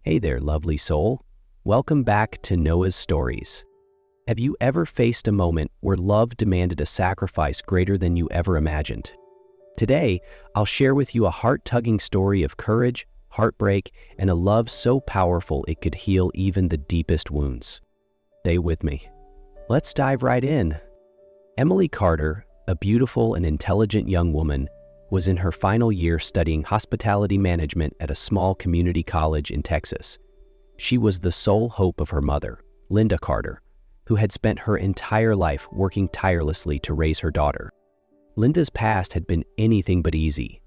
Hey there, lovely soul. Welcome back to Noah's Stories. Have you ever faced a moment where love demanded a sacrifice greater than you ever imagined? Today, I'll share with you a heart-tugging story of courage, heartbreak, and a love so powerful it could heal even the deepest wounds. Stay with me. Let's dive right in. Emily Carter, a beautiful and intelligent young woman, was in her final year studying hospitality management at a small community college in Texas. She was the sole hope of her mother, Linda Carter, who had spent her entire life working tirelessly to raise her daughter. Linda's past had been anything but easy.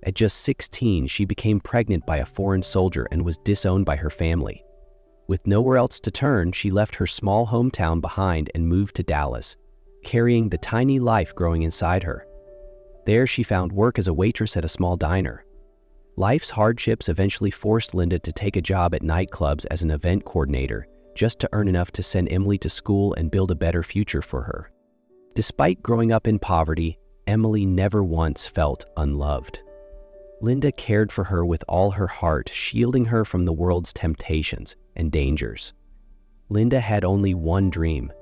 At just 16, she became pregnant by a foreign soldier and was disowned by her family. With nowhere else to turn, she left her small hometown behind and moved to Dallas, carrying the tiny life growing inside her. There, she found work as a waitress at a small diner. Life's hardships eventually forced Linda to take a job at nightclubs as an event coordinator, just to earn enough to send Emily to school and build a better future for her. Despite growing up in poverty, Emily never once felt unloved. Linda cared for her with all her heart, shielding her from the world's temptations and dangers. Linda had only one dream: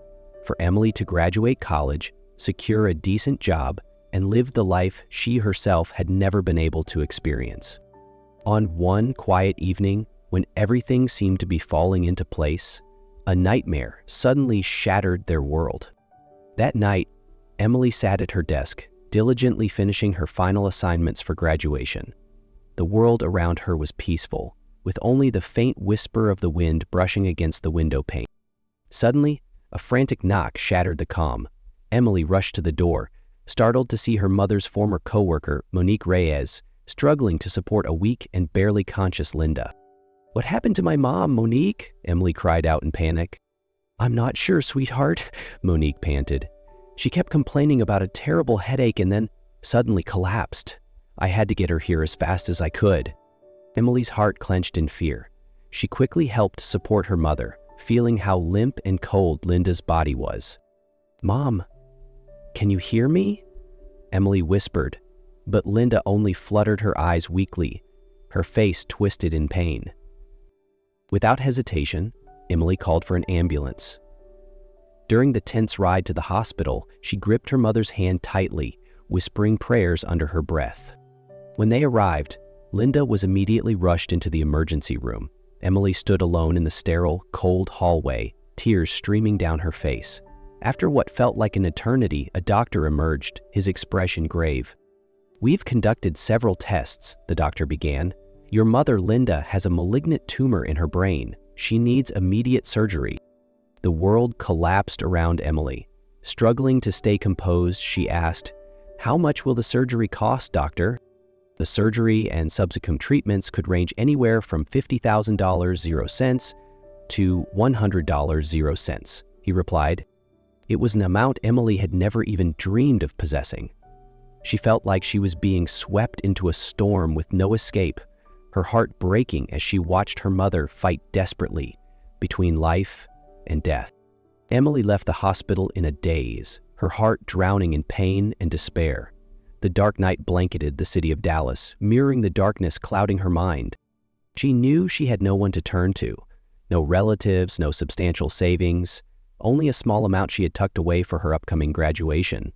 for Emily to graduate college, secure a decent job, and live the life she herself had never been able to experience. On one quiet evening, when everything seemed to be falling into place, a nightmare suddenly shattered their world. That night, Emily sat at her desk, diligently finishing her final assignments for graduation. The world around her was peaceful, with only the faint whisper of the wind brushing against the window pane. Suddenly, a frantic knock shattered the calm. Emily rushed to the door, startled to see her mother's former coworker, Monique Reyes, struggling to support a weak and barely conscious Linda. "What happened to my mom, Monique?" Emily cried out in panic. "I'm not sure, sweetheart," Monique panted. "She kept complaining about a terrible headache and then suddenly collapsed. I had to get her here as fast as I could." Emily's heart clenched in fear. She quickly helped support her mother, feeling how limp and cold Linda's body was. "Mom, can you hear me?" Emily whispered, but Linda only fluttered her eyes weakly, her face twisted in pain. Without hesitation, Emily called for an ambulance. During the tense ride to the hospital, she gripped her mother's hand tightly, whispering prayers under her breath. When they arrived, Linda was immediately rushed into the emergency room. Emily stood alone in the sterile, cold hallway, tears streaming down her face. After what felt like an eternity, a doctor emerged, his expression grave. "We've conducted several tests," the doctor began. "Your mother, Linda, has a malignant tumor in her brain. She needs immediate surgery." The world collapsed around Emily. Struggling to stay composed, she asked, "How much will the surgery cost, doctor?" The surgery and subsequent treatments could range anywhere from $50,000 to $100,000, he replied. It was an amount Emily had never even dreamed of possessing. She felt like she was being swept into a storm with no escape, her heart breaking as she watched her mother fight desperately between life and death. Emily left the hospital in a daze, her heart drowning in pain and despair. The dark night blanketed the city of Dallas, mirroring the darkness clouding her mind. She knew she had no one to turn to, no relatives, no substantial savings, only a small amount she had tucked away for her upcoming graduation.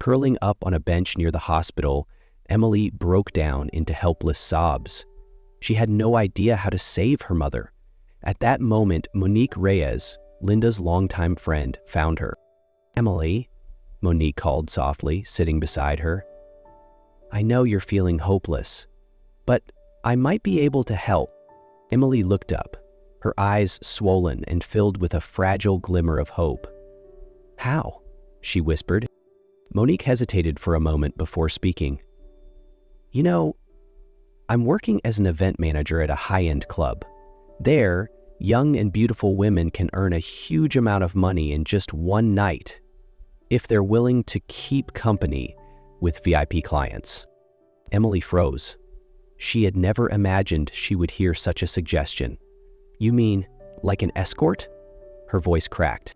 Curling up on a bench near the hospital, Emily broke down into helpless sobs. She had no idea how to save her mother. At that moment, Monique Reyes, Linda's longtime friend, found her. "Emily," Monique called softly, sitting beside her. "I know you're feeling hopeless, but I might be able to help." Emily looked up, her eyes swollen and filled with a fragile glimmer of hope. "How?" she whispered. Monique hesitated for a moment before speaking. "You know, I'm working as an event manager at a high-end club. There, young and beautiful women can earn a huge amount of money in just one night if they're willing to keep company with VIP clients." Emily froze. She had never imagined she would hear such a suggestion. "You mean, like an escort?" Her voice cracked.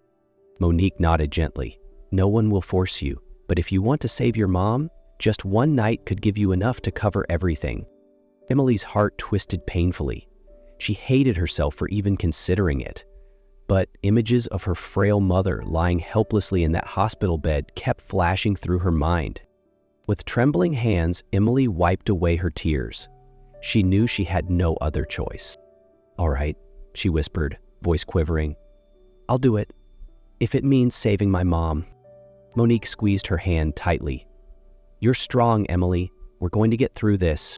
Monique nodded gently. "No one will force you, but if you want to save your mom, just one night could give you enough to cover everything." Emily's heart twisted painfully. She hated herself for even considering it. But images of her frail mother lying helplessly in that hospital bed kept flashing through her mind. With trembling hands, Emily wiped away her tears. She knew she had no other choice. "All right," she whispered, voice quivering. "I'll do it, if it means saving my mom." Monique squeezed her hand tightly. "You're strong, Emily. We're going to get through this."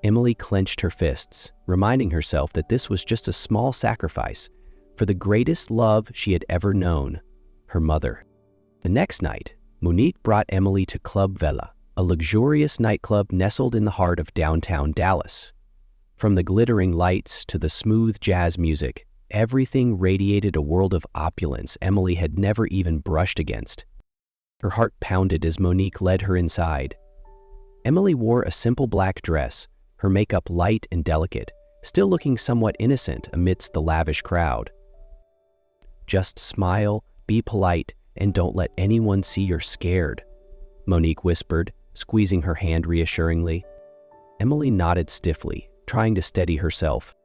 Emily clenched her fists, reminding herself that this was just a small sacrifice for the greatest love she had ever known, her mother. The next night, Monique brought Emily to Club Vela, a luxurious nightclub nestled in the heart of downtown Dallas. From the glittering lights to the smooth jazz music, everything radiated a world of opulence Emily had never even brushed against. Her heart pounded as Monique led her inside. Emily wore a simple black dress, her makeup light and delicate, still looking somewhat innocent amidst the lavish crowd. "Just smile, be polite, and don't let anyone see you're scared," Monique whispered, squeezing her hand reassuringly. Emily nodded stiffly, trying to steady herself.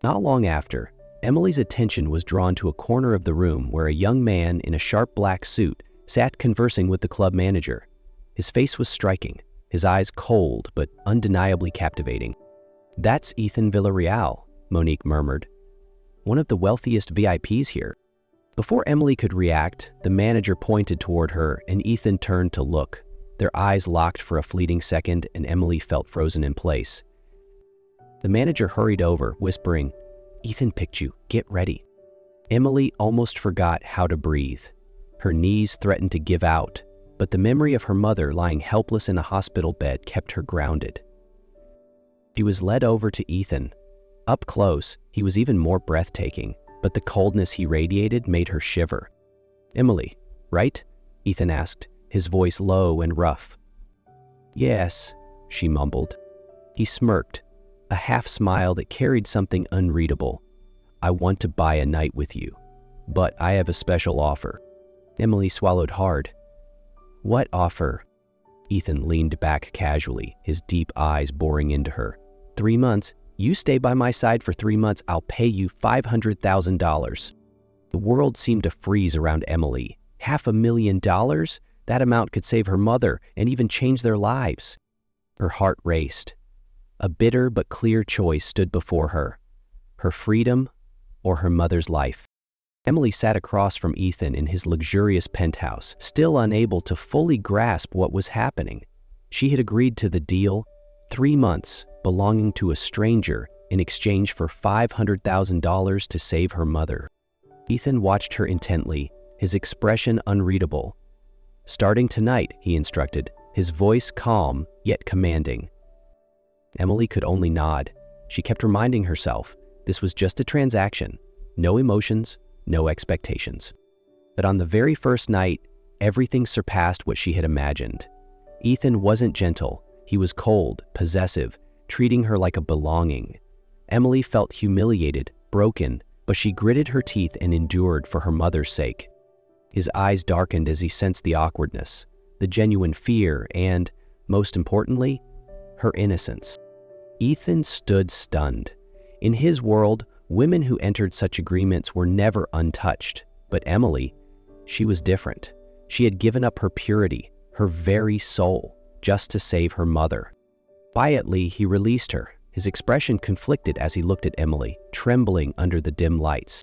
Not long after, Emily's attention was drawn to a corner of the room where a young man in a sharp black suit sat conversing with the club manager. His face was striking, his eyes cold but undeniably captivating. "That's Ethan Villarreal," Monique murmured. "One of the wealthiest VIPs here." Before Emily could react, the manager pointed toward her and Ethan turned to look. Their eyes locked for a fleeting second and Emily felt frozen in place. The manager hurried over, whispering, "Ethan picked you. Get ready." Emily almost forgot how to breathe. Her knees threatened to give out, but the memory of her mother lying helpless in a hospital bed kept her grounded. She was led over to Ethan. Up close, he was even more breathtaking, but the coldness he radiated made her shiver. "Emily, right?" Ethan asked, his voice low and rough. "Yes," she mumbled. He smirked, a half smile that carried something unreadable. "I want to buy a night with you, but I have a special offer." Emily swallowed hard. "What offer?" Ethan leaned back casually, his deep eyes boring into her. 3 months. You stay by my side for 3 months, I'll pay you $500,000. The world seemed to freeze around Emily. $500,000? That amount could save her mother and even change their lives. Her heart raced. A bitter but clear choice stood before her. Her freedom or her mother's life. Emily sat across from Ethan in his luxurious penthouse, still unable to fully grasp what was happening. She had agreed to the deal, 3 months, belonging to a stranger in exchange for $500,000 to save her mother. Ethan watched her intently, his expression unreadable. "Starting tonight," he instructed, his voice calm yet commanding. Emily could only nod. She kept reminding herself this was just a transaction, no emotions, no expectations. But on the very first night, everything surpassed what she had imagined. Ethan wasn't gentle. He was cold, possessive, treating her like a belonging. Emily felt humiliated, broken, but she gritted her teeth and endured for her mother's sake. His eyes darkened as he sensed the awkwardness, the genuine fear, and, most importantly, her innocence. Ethan stood stunned. In his world, women who entered such agreements were never untouched. But Emily, she was different. She had given up her purity, her very soul, just to save her mother. Quietly, he released her, his expression conflicted as he looked at Emily, trembling under the dim lights.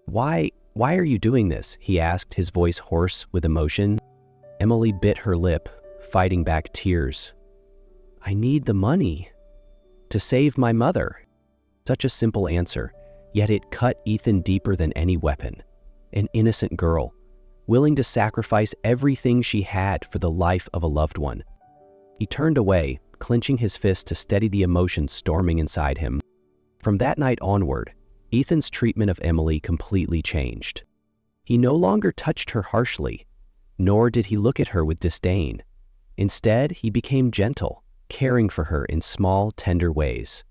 Why are you doing this?" he asked, his voice hoarse with emotion. Emily bit her lip, fighting back tears. "I need the money. To save my mother." Such a simple answer, yet it cut Ethan deeper than any weapon. An innocent girl, willing to sacrifice everything she had for the life of a loved one. He turned away, clenching his fist to steady the emotions storming inside him. From that night onward, Ethan's treatment of Emily completely changed. He no longer touched her harshly, nor did he look at her with disdain. Instead, he became gentle, caring for her in small, tender ways.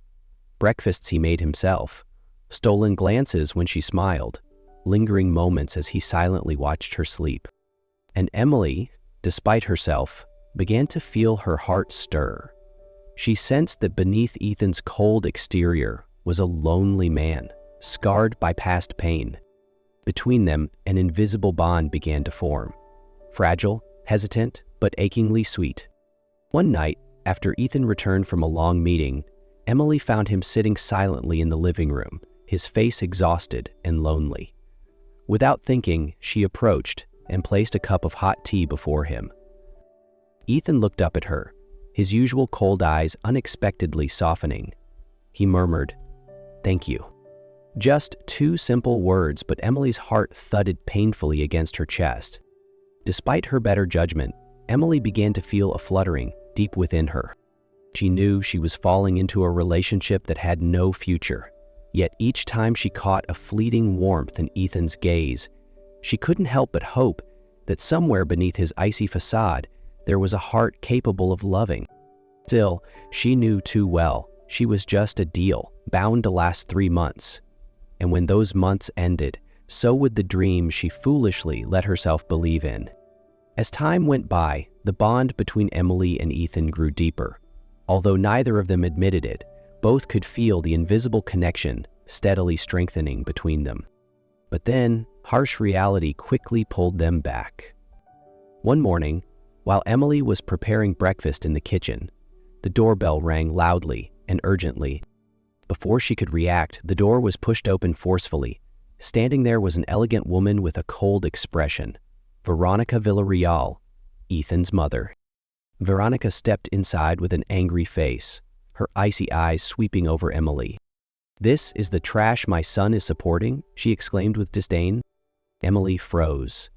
Breakfasts he made himself, stolen glances when she smiled, lingering moments as he silently watched her sleep. And Emily, despite herself, began to feel her heart stir. She sensed that beneath Ethan's cold exterior was a lonely man, scarred by past pain. Between them, an invisible bond began to form. Fragile, hesitant, but achingly sweet. One night, after Ethan returned from a long meeting, Emily found him sitting silently in the living room, his face exhausted and lonely. Without thinking, she approached and placed a cup of hot tea before him. Ethan looked up at her, his usual cold eyes unexpectedly softening. He murmured, "Thank you." Just two simple words, but Emily's heart thudded painfully against her chest. Despite her better judgment, Emily began to feel a fluttering deep within her. She knew she was falling into a relationship that had no future. Yet each time she caught a fleeting warmth in Ethan's gaze, she couldn't help but hope that somewhere beneath his icy facade, there was a heart capable of loving. Still, she knew too well she was just a deal, bound to last 3 months. And when those months ended, so would the dream she foolishly let herself believe in. As time went by, the bond between Emily and Ethan grew deeper. Although neither of them admitted it, both could feel the invisible connection steadily strengthening between them. But then, harsh reality quickly pulled them back. One morning, while Emily was preparing breakfast in the kitchen, the doorbell rang loudly and urgently. Before she could react, the door was pushed open forcefully. Standing there was an elegant woman with a cold expression, Veronica Villarreal, Ethan's mother. Veronica stepped inside with an angry face, her icy eyes sweeping over Emily. "This is the trash my son is supporting?" she exclaimed with disdain. Emily froze.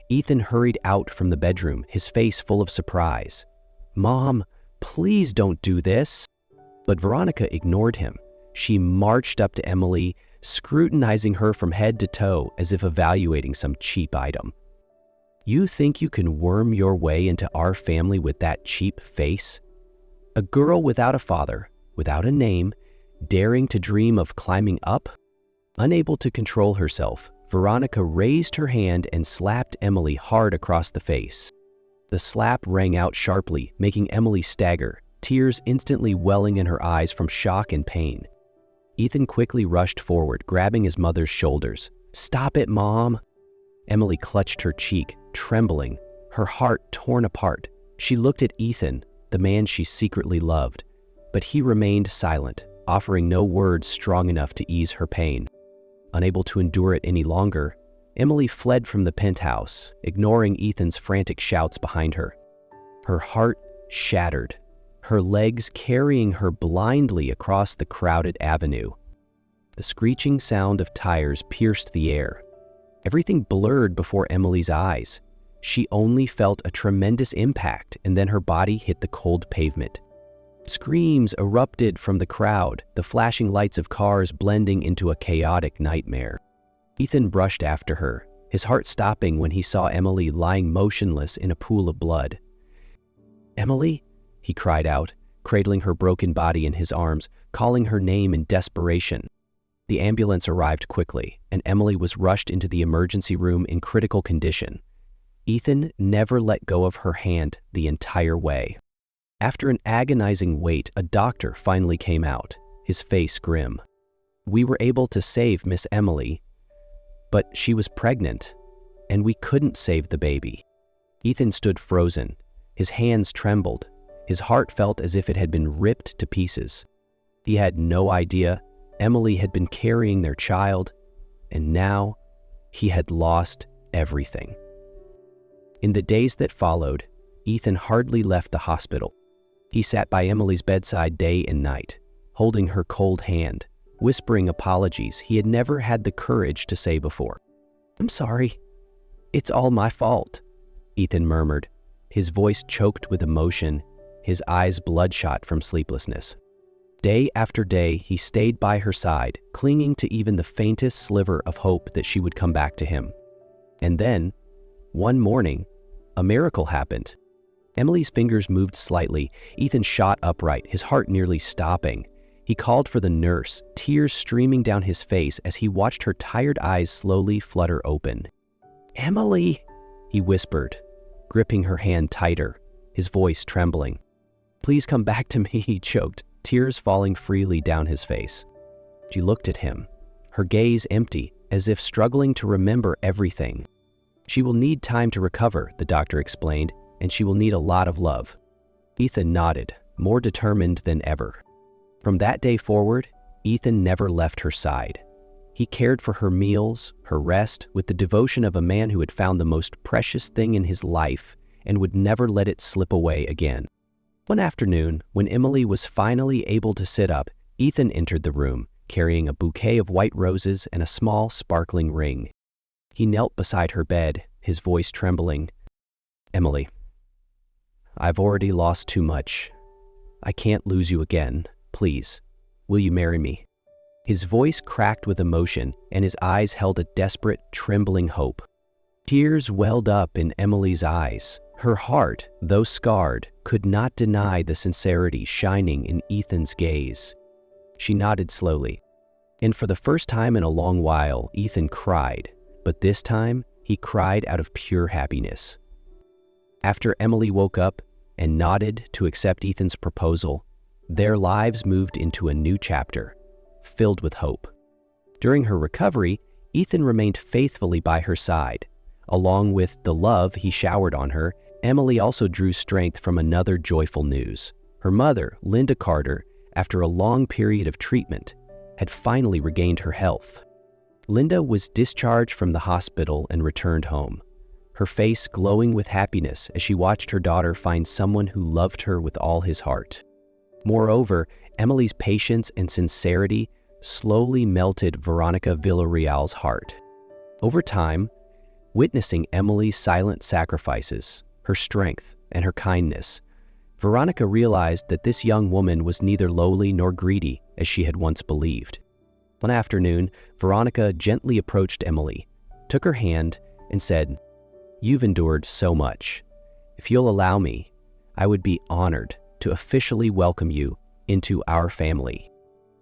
Ethan hurried out from the bedroom, his face full of surprise. "Mom, please don't do this." But Veronica ignored him. She marched up to Emily, scrutinizing her from head to toe as if evaluating some cheap item. "You think you can worm your way into our family with that cheap face? A girl without a father, without a name, daring to dream of climbing up?" Unable to control herself, Veronica raised her hand and slapped Emily hard across the face. The slap rang out sharply, making Emily stagger, tears instantly welling in her eyes from shock and pain. Ethan quickly rushed forward, grabbing his mother's shoulders. "Stop it, Mom!" Emily clutched her cheek, trembling, her heart torn apart. She looked at Ethan, the man she secretly loved, but he remained silent, offering no words strong enough to ease her pain. Unable to endure it any longer, Emily fled from the penthouse, ignoring Ethan's frantic shouts behind her. Her heart shattered, her legs carrying her blindly across the crowded avenue. The screeching sound of tires pierced the air. Everything blurred before Emily's eyes. She only felt a tremendous impact, and then her body hit the cold pavement. Screams erupted from the crowd, the flashing lights of cars blending into a chaotic nightmare. Ethan brushed after her, his heart stopping when he saw Emily lying motionless in a pool of blood. "Emily?" he cried out, cradling her broken body in his arms, calling her name in desperation. The ambulance arrived quickly, and Emily was rushed into the emergency room in critical condition. Ethan never let go of her hand the entire way. After an agonizing wait, a doctor finally came out, his face grim. "We were able to save Miss Emily, but she was pregnant, and we couldn't save the baby." Ethan stood frozen. His hands trembled. His heart felt as if it had been ripped to pieces. He had no idea Emily had been carrying their child, and now he had lost everything. In the days that followed, Ethan hardly left the hospital. He sat by Emily's bedside day and night, holding her cold hand, whispering apologies he had never had the courage to say before. "I'm sorry. It's all my fault," Ethan murmured, his voice choked with emotion, his eyes bloodshot from sleeplessness. Day after day, he stayed by her side, clinging to even the faintest sliver of hope that she would come back to him. And then, one morning, a miracle happened. Emily's fingers moved slightly. Ethan shot upright, his heart nearly stopping. He called for the nurse, tears streaming down his face as he watched her tired eyes slowly flutter open. "Emily," he whispered, gripping her hand tighter, his voice trembling. "Please come back to me," he choked, tears falling freely down his face. She looked at him, her gaze empty, as if struggling to remember everything. "She will need time to recover," the doctor explained, "and she will need a lot of love." Ethan nodded, more determined than ever. From that day forward, Ethan never left her side. He cared for her meals, her rest, with the devotion of a man who had found the most precious thing in his life and would never let it slip away again. One afternoon, when Emily was finally able to sit up, Ethan entered the room, carrying a bouquet of white roses and a small, sparkling ring. He knelt beside her bed, his voice trembling. "Emily, I've already lost too much. I can't lose you again. Please, will you marry me?" His voice cracked with emotion, and his eyes held a desperate, trembling hope. Tears welled up in Emily's eyes. Her heart, though scarred, could not deny the sincerity shining in Ethan's gaze. She nodded slowly, and for the first time in a long while, Ethan cried, but this time he cried out of pure happiness. After Emily woke up and nodded to accept Ethan's proposal, their lives moved into a new chapter, filled with hope. During her recovery, Ethan remained faithfully by her side. Along with the love he showered on her, Emily also drew strength from another joyful news. Her mother, Linda Carter, after a long period of treatment, had finally regained her health. Linda was discharged from the hospital and returned home, her face glowing with happiness as she watched her daughter find someone who loved her with all his heart. Moreover, Emily's patience and sincerity slowly melted Veronica Villarreal's heart. Over time, witnessing Emily's silent sacrifices, her strength, and her kindness, Veronica realized that this young woman was neither lowly nor greedy as she had once believed. One afternoon, Veronica gently approached Emily, took her hand, and said, "You've endured so much. If you'll allow me, I would be honored to officially welcome you into our family."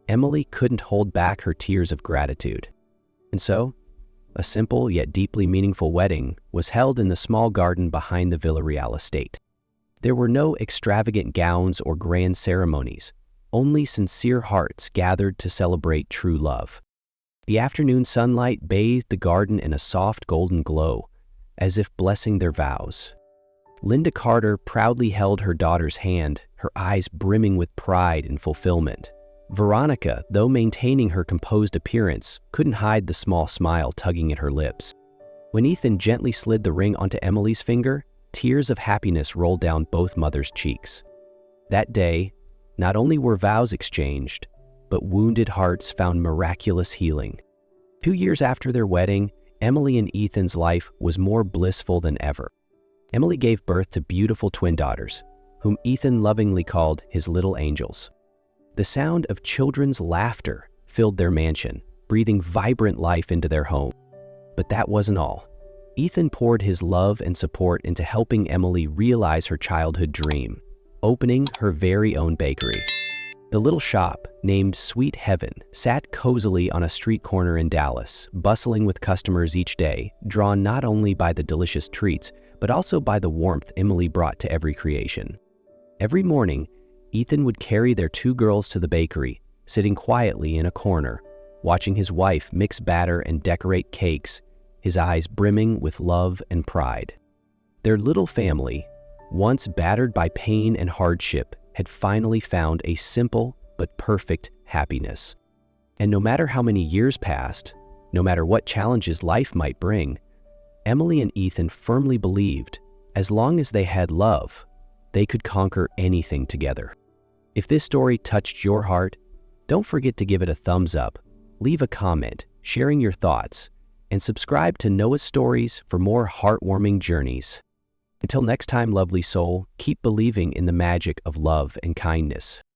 Emily couldn't hold back her tears of gratitude. And so, a simple yet deeply meaningful wedding was held in the small garden behind the Villarreal estate. There were no extravagant gowns or grand ceremonies, only sincere hearts gathered to celebrate true love. The afternoon sunlight bathed the garden in a soft golden glow, as if blessing their vows. Linda Carter proudly held her daughter's hand, her eyes brimming with pride and fulfillment. Veronica, though maintaining her composed appearance, couldn't hide the small smile tugging at her lips. When Ethan gently slid the ring onto Emily's finger, tears of happiness rolled down both mothers' cheeks. That day, not only were vows exchanged, but wounded hearts found miraculous healing. 2 years after their wedding, Emily and Ethan's life was more blissful than ever. Emily gave birth to beautiful twin daughters, whom Ethan lovingly called his little angels. The sound of children's laughter filled their mansion, breathing vibrant life into their home. But that wasn't all. Ethan poured his love and support into helping Emily realize her childhood dream, opening her very own bakery. The little shop, named Sweet Heaven, sat cozily on a street corner in Dallas, bustling with customers each day, drawn not only by the delicious treats, but also by the warmth Emily brought to every creation. Every morning, Ethan would carry their 2 girls to the bakery, sitting quietly in a corner, watching his wife mix batter and decorate cakes, his eyes brimming with love and pride. Their little family, once battered by pain and hardship, had finally found a simple but perfect happiness. And no matter how many years passed, no matter what challenges life might bring, Emily and Ethan firmly believed, as long as they had love, they could conquer anything together. If this story touched your heart, don't forget to give it a thumbs up, leave a comment, sharing your thoughts, and subscribe to Noah's Stories for more heartwarming journeys. Until next time, lovely soul, keep believing in the magic of love and kindness.